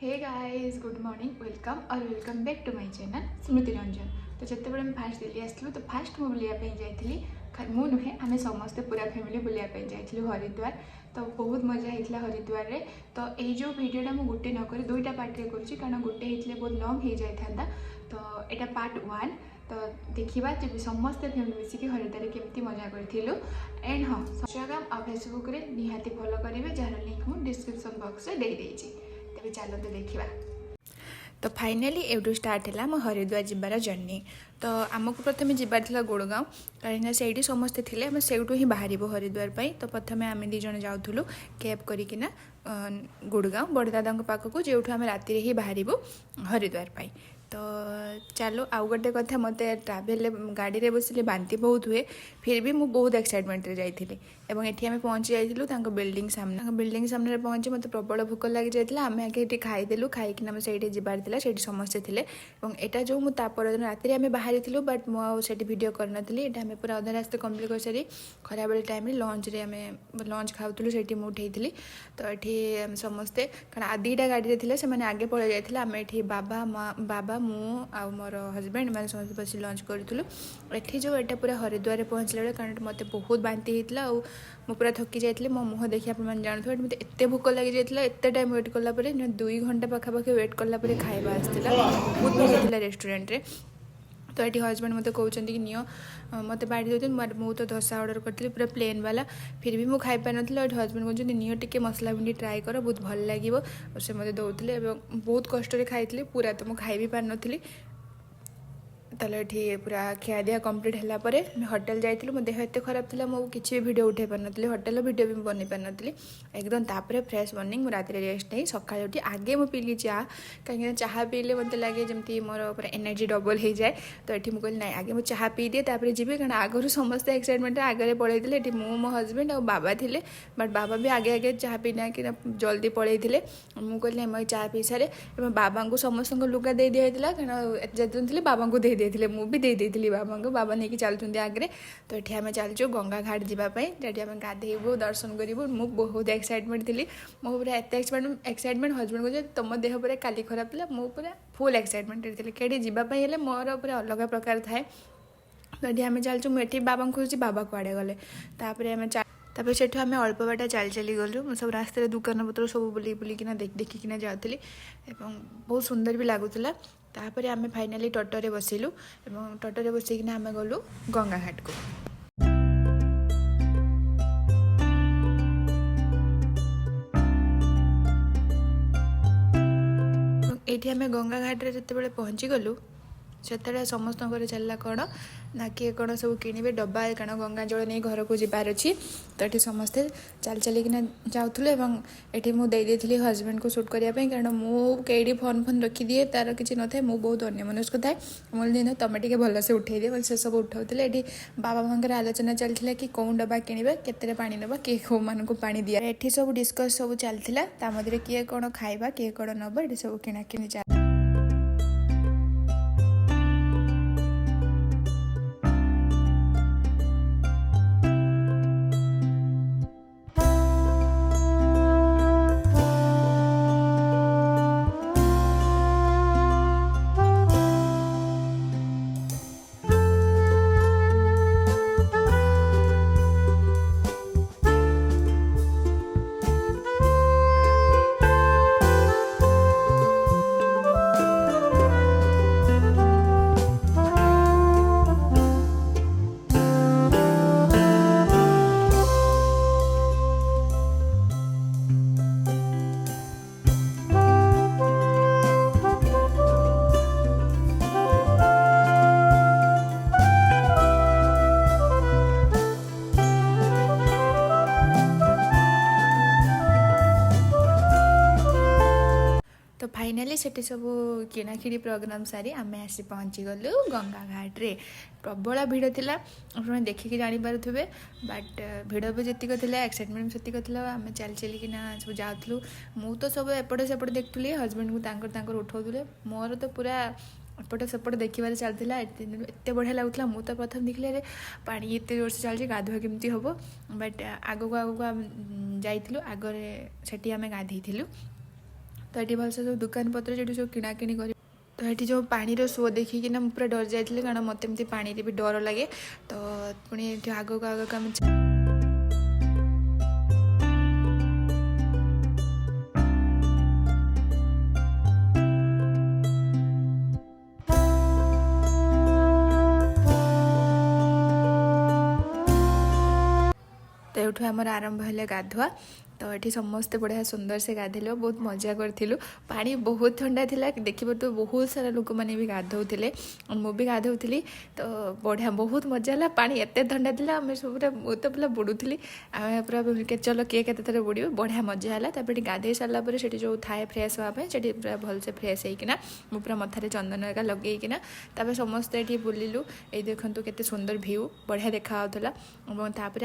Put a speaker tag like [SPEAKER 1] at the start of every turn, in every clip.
[SPEAKER 1] Hey guys good morning welcome back to my channel Smriti Ranjan. तो जिते बड़े फास्ट दिल्ली आसलु तो फास्ट मु बुलायापी जाइली मु नुहे आम समस्ते पूरा फैमिली बुलायापी जाइलु हरिद्वार। तो बहुत मजा होता हरिद्वार रे। तो ये जो वीडियोटा मुझे गोटे नक दुईटा पार्टे करुँची कारण गोटे होते बहुत लंग हो जाता। तो यहाँ पार्ट 1 तो देखा जब समस्ते फैमिली मिसिक हरिद्वार केमती मजा करूँ। एंड हाँ इंस्टाग्राम और फेसबुक रे निहाती फॉलो करेंगे जार लिंक मुझे डिस्क्रिप्शन बॉक्स में दे देती। तेज चलते देखा। तो फाइनाली एवढू स्टार्ट है आम हरिद्वार जीवार जर्नी। तो आमको प्रथम जीवार गुड़गाँव कहीं से समस्ते थे आम से ही बाहर हरिद्वार। तो प्रथम आम दीज जाऊँ कैब करना गुड़गाँव बड़दादा पाखक जो आम राति ही बाहर हरिद्वार। तो चलो आउ गोटे कथा मत ट्रावेल गाड़ी में बसिले बांती बहुत हुए फिर भी मुझे बहुत एक्साइटमेंट जाइए। एवं ये आम पहुँची जाइलु बिल्डिंग सामने पहुँची मत प्रबल भोक लगी जाता। आम आगे ये खाईदेलु खाईकिना से जबार से समस्ते थे। यहाँ जो मुझे दिन राति आम बाहरी थी बट मुझे भिडियो करनी आम पूरा अधा रास्ते कम्प्लीट कर सारी खरा बेले टाइम लंच रे आम लंच खाऊलु से उठे। तो ये समस्ते कारण दुईटा गाड़ी थे से आगे पड़े जाते आम ये बाबा मु आ मोर हजबैंड मैंने समस्त बस लंच करूँ। ये जो यहाँ पूरा हरिद्वार पहुँचला बेले कारण मत बहुत बांती होता मु पूरा थकी जाइए। मो मुह देखिए आप जानते मत एत भोक लगी जाता एत टाइम वेट कलापर 2 घंटा पाखापाखि वेट कलापर खाଇବା आसाला बहुत भल रेस्टोरेंट रे। तो ये हजबैंड मत कहते कि नियो मत बाड़ी दे मुझे तो धोसा ऑर्डर करी पूरा प्लेन वाला फिर भी मुझे खाई नी। हजबैंड कहते नियो टिके मसला भिंडी ट्राए कर बहुत भल लगे से मत दौले बहुत कष्ट खाई पूरा तो मुझे खाई भी पार नी। ताले ये पूरा खिया दिया कम्प्लीट होगापर होटेल जाइलु मो देह एत खराब था मुझे किसी भी भिडियो उठे पारि होटेल भिडियो भी बन पारि एकदम। तापर फ्रेश मॉर्निंग मुझे रात रेस्ट नहीं सकाଳେ उठी आगे मुझे पीली चाह कहीं चाह पीले मत लगे जमी मोर पूरा एनर्जी डबल हो जाए। तो ये मुझे ना आगे मुझे चाह पी दिए तापर जी कारण आगु समस्ते एक्साइटमेंट आगे पलैते ये मो हजबैंड और बाबा थे बट बाबा भी आगे आगे चाह पीना कि जल्दी पलैते मुझे कहली मैं चाह पी सारे बाबा को समस्त लुगा दे दिया कारण जितने थे बाबा को दे थे मुझे दे देती बाबा को बाबा नहीं चलते आगे। तो ये आम चलचु गंगा घाट जावाई ये आम गाधेबू दर्शन करूँ मुझे बहुत एक्साइटमेंट थी मो पूरा एत एक्साइटमेंट हजबैंड को तुम देह पूरा काली खराब था मुझे पूरा फुल एक्साइटमेंट थी कहीं जावाई मोर पूरा अलग प्रकार थाए। तो ये आम चलचु मुझे बाबा खोजी बाबा कुआड़े गले तापर से आम अल्प बाट चली चली गलु सब रास्ते दुकान पत्र सब बुल बुलिकिना देखिकिना जाऊली बहुत सुंदर भी लगुला। तापर आम फाइनाली टोटोरे बसिलु एवं टोटोरे बसिकिना आम गलु गंगा घाट को। ये आम गंगा घाट रे जिते पहुँची गलु से समस्त चलला कौन ना किए कौन सब किणे डब्बा कारण गंगा जल नहीं घर को जबार अच्छी। तो ये समस्ते चलिकिना जाऊँ ये मुझे हजबैंड को सुट करने कारण मुझे फोन रखी दिए तार किसी न था मुझे बहुत अन्यमनस्क थाए मुझे तुम टे भलसे उठे दिए से सब उठाऊे। ये बाबा मांकर आलोचना चलता कि कौन डब्बा किणवा केते पानी नवा किए कौ मान को पानी दिया ये सब डिस्कस सब चलता मध्य किए कौन खाइबा किए कौन नब ये सब किणाकिणी चल। तो फाइनाली सेठी सब किणाकिणी प्रोग्राम सारी आम आसी पहुँची गलु गंगा घाट रे प्रबल भिड़ थिला आपने देखिकी जानीपारे बट भिड़ भी जीक एक्साइटमेंट से आम चल चलिकिना सब जाऊँ मु तो सब एपटे सेपटे देखुली हजबैंड को उठाऊे मोर तो पूरा एपटे सेपटे देखिबार चलता एत बढ़िया लगुला मु तो प्रथम देखिले अरे पानी एत जोर से चलती गाधुआ केमती हम बट आगक आगक जाइलु आगे से आम गाधेलु। तो ये भलसे सब दुकान पत्र जो सब किणाकिणी कर तो ये जो पानी शो देखिकिना पूरा डर जाइए कारण मत एमती पानी भी डर लगे तो पुणी आगक आगक आम तो ये आमर आरंभ है गाधुआ तो ये समस्ते बढ़िया सुंदर से गाधेल बहुत मजा करूँ पानी बहुत ठंडा था देखिए तो बहुत सारा लोक मैंने भी गाधोले मुझे गाधोली तो बढ़िया बहुत मजा है पानी एत ठंडा था आम सब पूरा मुझे तो पूरा बुड़ूली आम पूरा चलो किए के बुड़ बढ़िया मजा है गाधे सारापर से जो थाए फ्रेश हाँपे से पूरा भलसे फ्रेश होना मुझे पूरा मथारे चंदन एका लगेकिना समस्ते ये बुलिलु ये देखो केते सुंदर भ्यू बढ़िया देखाऊला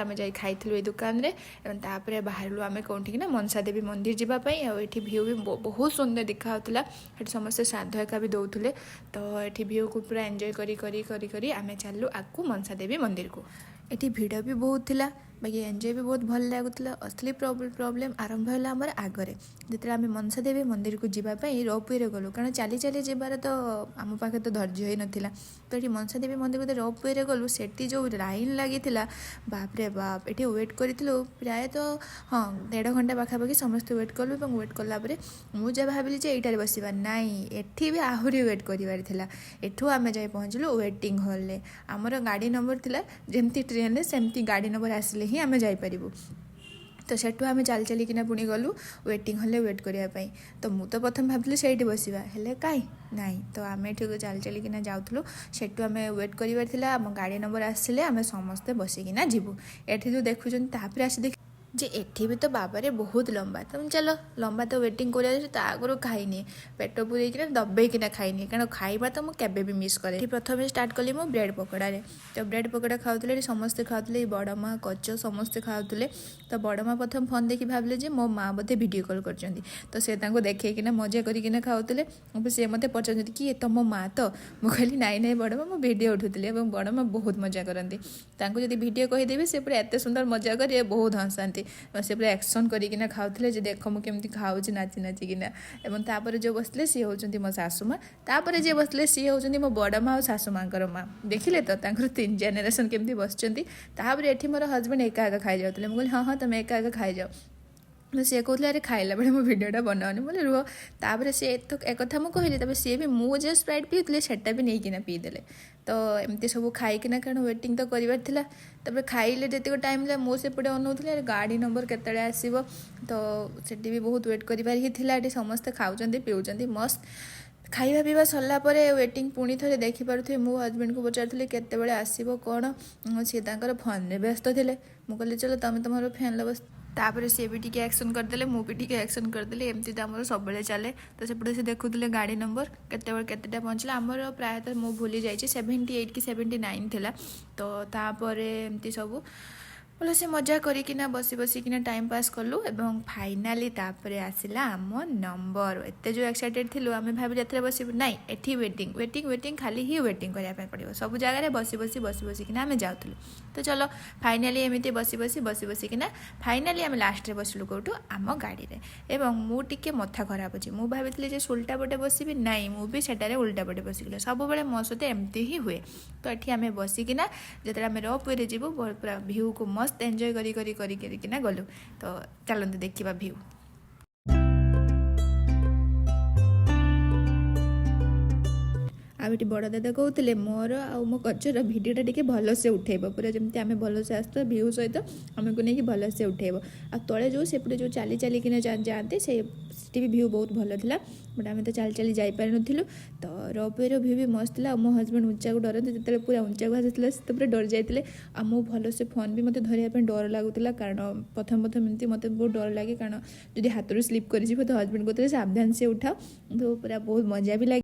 [SPEAKER 1] आम जा खाई ये दुकान में बाहर आम कौटी ना मनसा देवी मंदिर जावाई ये भ्यू भी बहुत सुंदर देखाऊला समस्ते श्राद्ध एका भी दौले तो ये भ्यू को पूरा एंजॉय करी आम चलू आगू मनसा देवी मंदिर को ये भिड़ भी बहुत थिला बाकी एंजॉय भी बहुत भल लगुला असली प्रॉब्लम आरंभ है आमर आगरे जिते आम मनसा देवी मंदिर को जावाई रोपवे गलु कारण चली चली जबार तो आम पाखे तो धैर्य ही नाला तो ये मनसा देवी मंदिर को रोपवे गलु से जो लाइन लगी बाप रे बाप ये वेट करूँ प्राय तो हाँ 1.5 घंटा पाखापाखि समस्त वेट कलु और वेट कलापर मुझे भाविली ये बसवा नाई एठी भी आहरी वेट करार एठू आम जा पहुँचलु वेटिंग हॉल में आमर गाड़ी नंबर थिला जमती ट्रेन में सेमती गाड़ी नंबर आसिले ही आम जापरू तो सेठू आम चल चलिकिना पुणी गलु वेटिंग हॉल वेट करने तो मुझे तो प्रथम भावुली से बसवा हेले कहीं नाई तो आम ये चल चलिकिना जाऊँ सेठू आम वेट करार आम गाड़ी नंबर आसिले आम समस्ते बसिकिना जीवु एठी तो देखुं आसी देख जे एठी भी तो बाबारे बहुत लंबा तुम चलो लंबा तो वेटिंग कर आगुरी खाईनी पेट पूरेकिना दबेकिना खाईनी कारण खाइबा तो मुझे भी मिस करे प्रथम स्टार्ट कली मो ब्रेड पकोड़ा तो ब्रेड पकोड़ा खाऊले समस्ते खाऊले बड़ माँ कच समस्ते खाऊले तो बड़ माँ प्रथम फोन देखी भाविले जे मो माँ बोधे वीडियो कॉल कर तो से देखना मजा करना खाऊले सी मत पचार कि तुम माँ तो मुझे कहली नाई नाई बड़ माँ मुझे वीडियो उठुली बड़ माँ बहुत मजा करती जब वीडियो कहीदेवी से पूरा एत सुंदर मजा करे बहुत हंसाती से पूरा एक्शन करना खाऊले देख मुझे खाऊँ नाची नाचिकिना एवं तापर जो बसले सी होती मो सासू माँ तापर जी बसले सी होती मो बड़ माँ और सासू माँ माँ देखिले तो 3 जेनेरेशन केमती बसचंती एठी मोर हजबैंड एका एका खाई जाते मुझे हाँ हाँ तुम एका एका खाई जाओ तो सी कहते अरे खाइला बेले मो भिडटा बनाओनी बोले रुह तापर सी तो एक मुझे सी भी मुझे स्प्राइट पीते सेटा भी नहीं पीदे तो एमती सब खाईकिना कारण वेटिंग तो करार खाइले जितक टाइम है मुझे सेपटे अनाऊली अरे गाड़ी नंबर केतले आसब तो सेठी भी बहुत वेट करार ही थी समस्ते खाऊँ पीऊँ मस्त खाଇବା ପିଇବା सरला वेटिंग पुणी थे देखिपे मो हजबैंड को पचारि केत आसब कौन सी फोन में व्यस्त थे मुझे कहली चलो तुम तुम फैन लो बस तापर सी भी टी एक्शन करदे मुझे टी एक्शन करदे एमती तो आम सब चले तो सेपटे से देखुले गाड़ी नंबर केतेटा पहुँचला आमर प्रायतः मुझे भूली जाइए 78 कि 79 थिला तो तापर एमती सब बोले से मजा करिकिना बसी बसिकिना टाइम पास कलु एवं फाइनाली तापर आसला आम नंबर एत जो एक्साइटेड थिलु आम भाविलु एथरे बसिबु नाई एठी वेटिंग वेटिंग वेटिंग खाली ही वेटिंग करने पड़ो सब जगह बसी बसिकिना आम जाऊँ तो चलो फाइनाली एमती बसी बसिकिना फाइनाली आम लास्ट रे बसिलु कौटू आम गाड़ी रे एवं मु टिके मथा खराब अच्छी मुझे भाई जे उल्टा पटे बसबि नाई मुझे सेटारे उल्टा पटे बसिगले सब बेले मो सहित एमती ही हुए तो ये आम बसिकिना जो आम रोपवे जीवु पूरा भ्यू को मस्त एंजॉय करिकिना गलु तो चलते देखा भ्यू आउटी बड़ दादा कहते मोर आउ मो कचर भिडटा टी भलसे उठेब पूरा जमी आम भलसे आसता भ्यू सहित आमको नहीं भलसे उठेब आ तले जो सेपटे जो चली चलिकिना जाते से भी भ्यू बहुत भल था बट आम तो चली चली जापार नु तो रोपवे भ्यू भी मस्त था मो हजबैंड ऊंचा को डरते जो पूरा ऊंचा को आसाला तो पूरा डर जाते आ मो भलसे फोन भी मतलब धरने डर लगुला कारण प्रथम एमती मत बहुत डर लगे कारण जो हाथ रू स्लीप कर तो हजबैंड को सावधान से उठाओ तो पूरा बहुत मजा भी लगे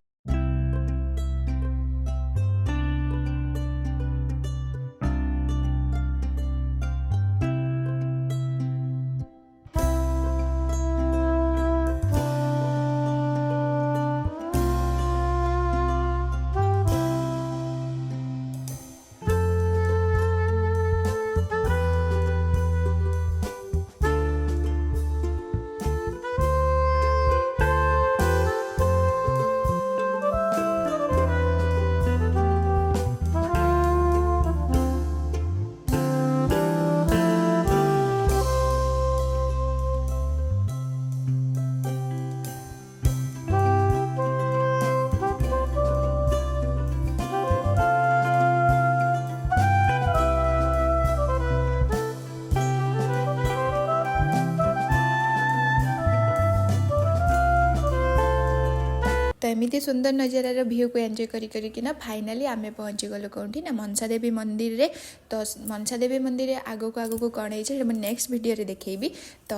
[SPEAKER 1] एमती सुंदर नजारार भ्यू को एंजॉय करिकिना फाइनाली आमे पहुँची गलु कौटी ना मनसा देवी मंदिर रे। तो मनसा देवी मंदिर आगो को कौन है नेक्स्ट वीडियो देखेबी। तो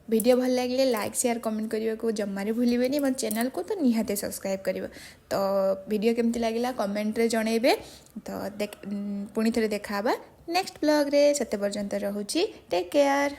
[SPEAKER 1] वीडियो भल लगे लाइक शेयर कमेंट करने को जमारे भूलें मो चैनल को तो निहाते सब्सक्राइब कर। तो वीडियो केमती लगे कमेंट रे जनइबे। तो पुणी थे देखा नेक्स्ट ब्लॉग रे। सते पर्यंत रहूची टेक केयर।